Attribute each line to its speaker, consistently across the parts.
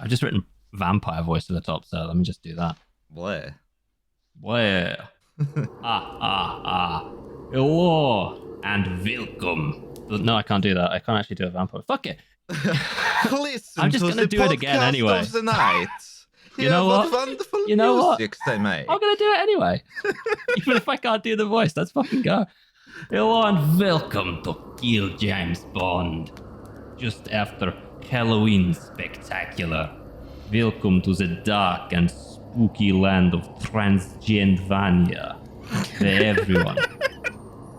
Speaker 1: I've just written vampire voice at the top, so let me just do that.
Speaker 2: Where?
Speaker 1: Where? Hello and welcome. No, I can't do that. I can't actually do a vampire. Fuck it.
Speaker 2: Listen
Speaker 1: I'm just
Speaker 2: to
Speaker 1: gonna
Speaker 2: the
Speaker 1: do it again
Speaker 2: podcast
Speaker 1: anyway.
Speaker 2: of the night.
Speaker 1: You know what?
Speaker 2: Wonderful
Speaker 1: You know what?
Speaker 2: music they make.
Speaker 1: I'm gonna do it anyway. Even if I can't do the voice, let's fucking go. Hello and welcome to Kill James Bond. Just after Halloween spectacular. Welcome to the dark and spooky land of transylvania, where everyone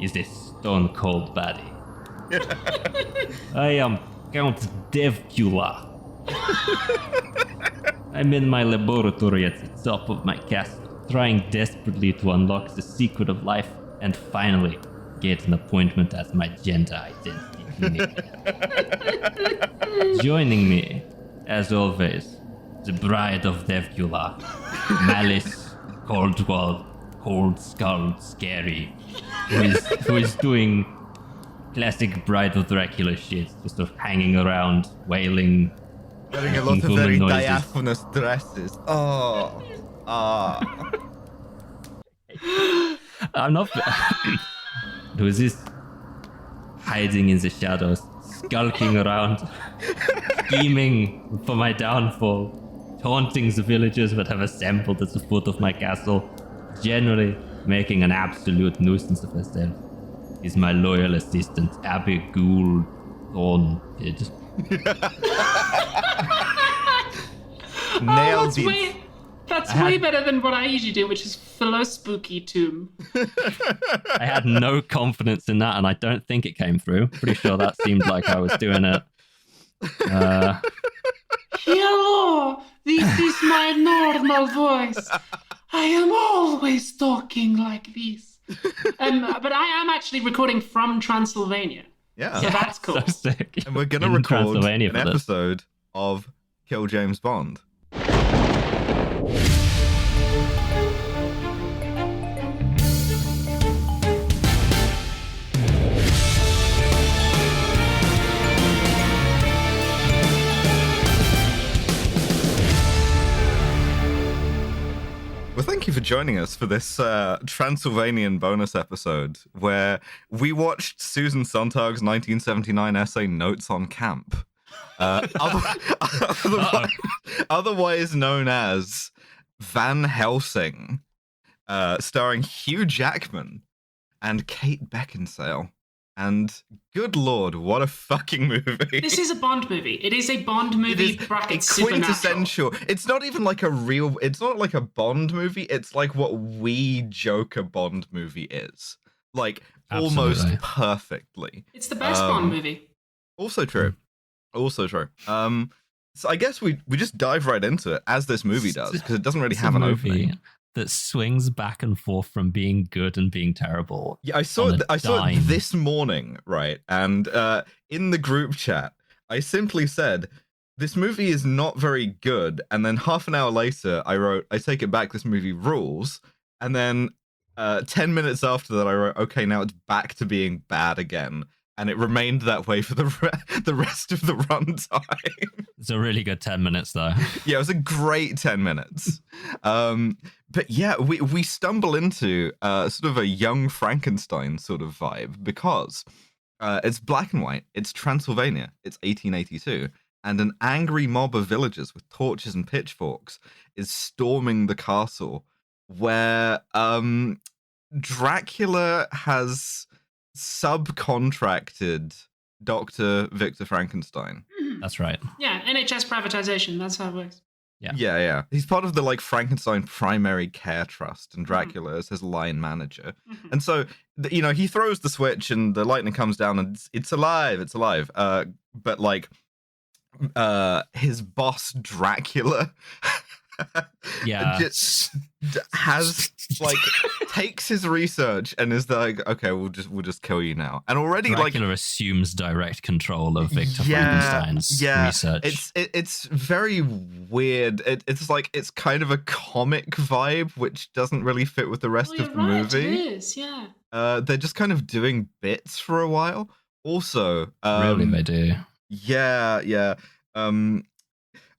Speaker 1: is a stone cold body. I am Count Devcula. I'm in my laboratory at the top of my castle, trying desperately to unlock the secret of life and finally get an appointment as my gender identity clinic. Joining me, as always, the bride of Devcula, Malice, Coldwell, Cold Skull, Scary, who is doing classic Bride of Dracula shit, just sort of hanging around, wailing,
Speaker 2: Wearing a lot of very diaphanous dresses. Oh. Ah.
Speaker 1: I'm not. Who is this? Hiding in the shadows, skulking around, scheming for my downfall, taunting the villagers that have assembled at the foot of my castle, generally making an absolute nuisance of herself. Is my loyal assistant, Abigail. Just
Speaker 2: Nailed it.
Speaker 3: That's way better than what I usually do, which is Philospooky Tomb.
Speaker 1: I had no confidence in that, and I don't think it came through. Pretty sure that seemed like I was doing it.
Speaker 3: Hello, this is my normal voice. I am always talking like this. But I am actually recording from Transylvania.
Speaker 2: Yeah.
Speaker 3: So that's cool.
Speaker 1: So sick.
Speaker 2: And we're going to
Speaker 1: In
Speaker 2: record
Speaker 1: Transylvania
Speaker 2: an
Speaker 1: for this.
Speaker 2: episode of Kill James Bond. Well, thank you for joining us for this Transylvanian bonus episode where we watched Susan Sontag's 1979 essay Notes on Camp, otherwise known as Van Helsing, starring Hugh Jackman and Kate Beckinsale. And good lord, what a fucking movie.
Speaker 3: This is a Bond movie. It is a Bond movie bracket
Speaker 2: quintessential. It's not even like it's not like a Bond movie. It's like what we joke a Bond movie is. Like,
Speaker 1: Absolutely.
Speaker 2: almost perfectly.
Speaker 3: It's the best Bond movie.
Speaker 2: Also true. Also true. So I guess we just dive right into it, as this movie does, because it doesn't really have an opening.
Speaker 1: That swings back and forth from being good and being terrible.
Speaker 2: Yeah, I saw it this morning, right? And in the group chat, I simply said, this movie is not very good. And then half an hour later, I wrote, I take it back, this movie rules. And then 10 minutes after that, I wrote, okay, now it's back to being bad again. And it remained that way for the rest of the runtime.
Speaker 1: It's a really good 10 minutes, though.
Speaker 2: Yeah, it was a great 10 minutes. But yeah, we stumble into sort of a young Frankenstein sort of vibe because it's black and white. It's Transylvania. It's 1882. And an angry mob of villagers with torches and pitchforks is storming the castle where Dracula has subcontracted Dr. Victor Frankenstein.
Speaker 1: That's right.
Speaker 3: Yeah, NHS privatization. That's how it works.
Speaker 2: Yeah. He's part of the Frankenstein Primary Care Trust, and Dracula is his line manager. Mm-hmm. And so, he throws the switch, and the lightning comes down, and it's alive. It's alive. But his boss Dracula, just has takes his research and is like, okay, we'll just kill you now. And already
Speaker 1: Dracula assumes direct control of Victor Frankenstein's research.
Speaker 2: It's very weird. It's kind of a comic vibe, which doesn't really fit with the rest of the movie.
Speaker 3: It is, yeah.
Speaker 2: They're just kind of doing bits for a while. Also,
Speaker 1: really, they do.
Speaker 2: Yeah.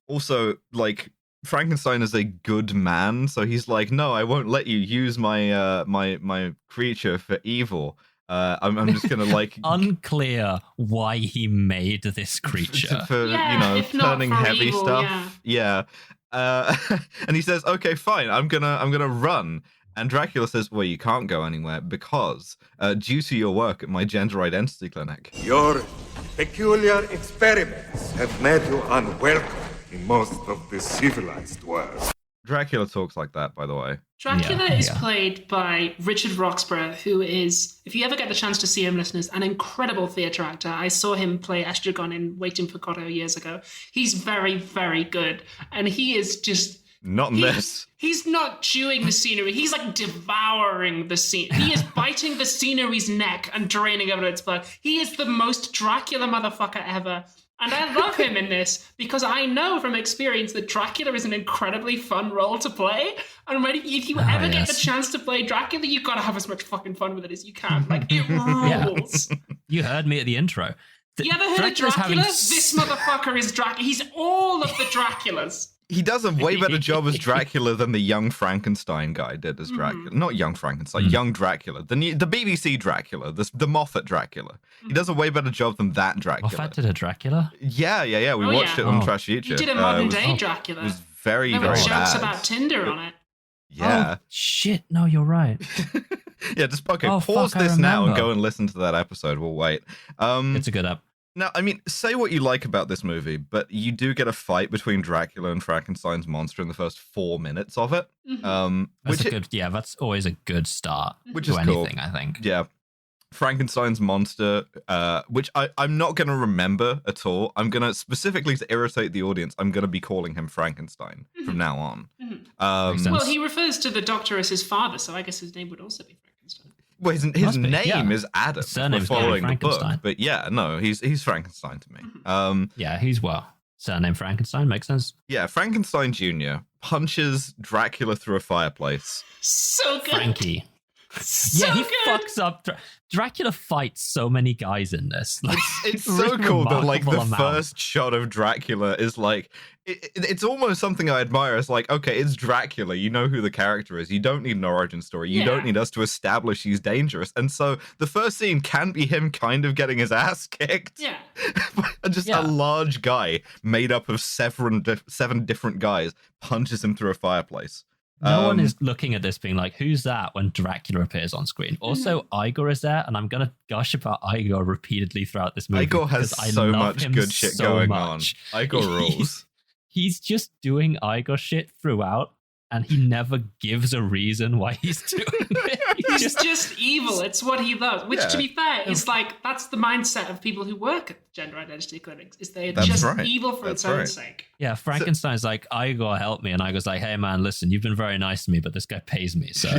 Speaker 2: Also, like, Frankenstein is a good man, so he's like, no, I won't let you use my my creature for evil. I'm just gonna like
Speaker 1: unclear why he made this creature
Speaker 2: for
Speaker 3: if not
Speaker 2: turning
Speaker 3: for
Speaker 2: heavy
Speaker 3: evil,
Speaker 2: stuff. Yeah. And he says, okay, fine, I'm gonna run. And Dracula says, well, you can't go anywhere because due to your work at my gender identity clinic.
Speaker 4: Your peculiar experiments have made you unwelcome in most of the civilized world.
Speaker 2: Dracula talks like that, by the way.
Speaker 3: Dracula is played by Richard Roxburgh, who is, if you ever get the chance to see him, listeners, an incredible theatre actor. I saw him play Estragon in Waiting for Godot years ago. He's very, very good. And he is just...
Speaker 2: Not in this.
Speaker 3: He's not chewing the scenery. He's like devouring the scene. He is biting the scenery's neck and draining out its blood. He is the most Dracula motherfucker ever. And I love him in this because I know from experience that Dracula is an incredibly fun role to play. And if you ever get the chance to play Dracula, you've got to have as much fucking fun with it as you can. Like, it rules.
Speaker 1: You heard me at the intro.
Speaker 3: You ever heard of Dracula? This motherfucker is Dracula. He's all of the Draculas.
Speaker 2: He does a way better job as Dracula than the young Frankenstein guy did as Dracula. Not young Frankenstein, young Dracula. The BBC Dracula, the Moffat Dracula. He does a way better job than that Dracula.
Speaker 1: Moffat did a Dracula?
Speaker 2: Yeah. We watched it on Trash Future.
Speaker 3: He did a modern day Dracula.
Speaker 2: It was very,
Speaker 3: there were
Speaker 2: very
Speaker 3: jokes
Speaker 2: bad.
Speaker 3: about Tinder on it.
Speaker 2: Yeah.
Speaker 1: Oh, shit. No, you're right.
Speaker 2: Yeah, just pause this now and go and listen to that episode. We'll wait.
Speaker 1: It's a good up.
Speaker 2: Now, I mean, say what you like about this movie, but you do get a fight between Dracula and Frankenstein's monster in the first 4 minutes of it.
Speaker 1: That's always a good start
Speaker 2: which
Speaker 1: to
Speaker 2: is
Speaker 1: anything,
Speaker 2: cool.
Speaker 1: I think.
Speaker 2: Yeah. Frankenstein's monster, which I'm not going to remember at all. I'm going to, specifically to irritate the audience, I'm going to be calling him Frankenstein from now on.
Speaker 3: Well, he refers to the doctor as his father, so I guess his name would also be Frankenstein.
Speaker 2: Well, his name is Adam.
Speaker 1: Surname's
Speaker 2: following the book,
Speaker 1: Frankenstein.
Speaker 2: but yeah, no, he's Frankenstein to me.
Speaker 1: He's surname Frankenstein makes sense.
Speaker 2: Yeah, Frankenstein Jr. punches Dracula through a fireplace.
Speaker 3: So good,
Speaker 1: Frankie.
Speaker 3: So
Speaker 1: he
Speaker 3: good.
Speaker 1: fucks up. Dracula fights so many guys in this. Like,
Speaker 2: It's so cool that like the
Speaker 1: remarkable amount.
Speaker 2: first shot of Dracula is like it's almost something I admire. It's like, okay, it's Dracula. You know who the character is. You don't need an origin story. You don't need us to establish he's dangerous. And so the first scene can be him kind of getting his ass kicked.
Speaker 3: Yeah.
Speaker 2: Just a large guy made up of seven different guys punches him through a fireplace.
Speaker 1: No one is looking at this being like, who's that when Dracula appears on screen? Also, Igor is there, and I'm going to gush about Igor repeatedly throughout this movie.
Speaker 2: Igor has so much good shit going on. Igor rules.
Speaker 1: He's just doing Igor shit throughout, and he never gives a reason why he's doing it.
Speaker 3: He's just evil. It's what he loves. Which, to be fair, is like, that's the mindset of people who work at gender identity clinics, is they're just evil for its own sake.
Speaker 1: Yeah, Frankenstein's like, Igor, help me. And Igor's like, hey, man, listen, you've been very nice to me, but this guy pays me. So,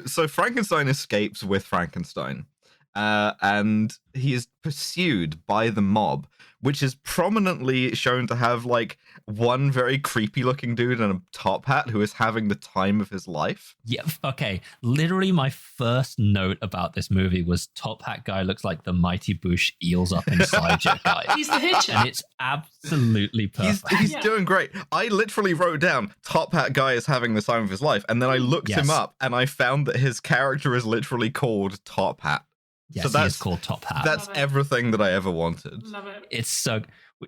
Speaker 2: So Frankenstein escapes with Frankenstein. And he is pursued by the mob, which is prominently shown to have like one very creepy looking dude in a top hat who is having the time of his life.
Speaker 1: Yeah, okay. Literally my first note about this movie was top hat guy looks like the Mighty Boosh eels up inside you guy.
Speaker 3: He's the hitcher.
Speaker 1: And it's absolutely perfect.
Speaker 2: He's doing great. I literally wrote down top hat guy is having the time of his life. And then I looked him up and I found that his character is literally called Top Hat.
Speaker 1: Yes,
Speaker 2: so that's
Speaker 1: he is called Top Hat.
Speaker 2: That's everything that I ever wanted.
Speaker 3: Love it.
Speaker 1: It's so...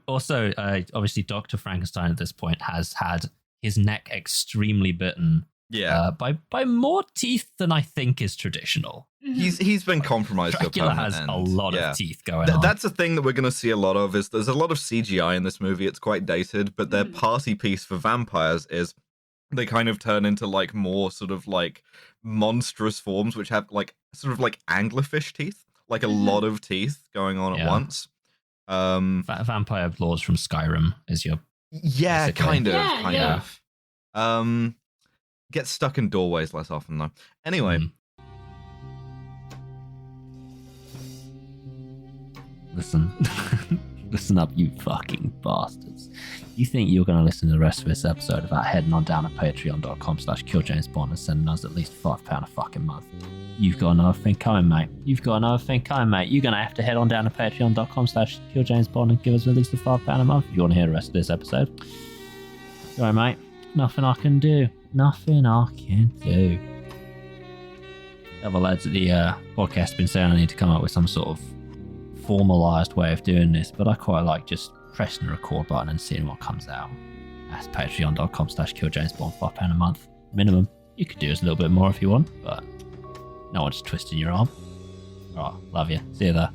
Speaker 1: Also, obviously, Dr. Frankenstein at this point has had his neck extremely bitten by more teeth than I think is traditional.
Speaker 2: He's been compromised.
Speaker 1: Dracula has a lot of teeth going on.
Speaker 2: That's a thing that we're going to see a lot of. Is there's a lot of CGI in this movie. It's quite dated, but their party piece for vampires is they kind of turn into like more sort of like monstrous forms, which have like sort of like anglerfish teeth, like a lot of teeth going on at once.
Speaker 1: Vampire laws from Skyrim is your
Speaker 2: kind of. Get stuck in doorways less often though. Anyway.
Speaker 1: Listen up, you fucking bastards. you think you're going to listen to the rest of this episode without heading on down to patreon.com/killjamesbond and sending us at least £5 a fucking month, you've got another thing coming, mate. You're going to have to head on down to patreon.com/killjamesbond and give us at least a £5 a month if you want to hear the rest of this episode. Sorry, mate. Nothing I can do. The other lads at the podcast have been saying I need to come up with some sort of formalised way of doing this, but I quite like just pressing the record button and seeing what comes out. That's patreon.com/killjamesbond, £5 a month minimum. You could do us a little bit more if you want, but no one's twisting your arm. Alright, love you. See you there.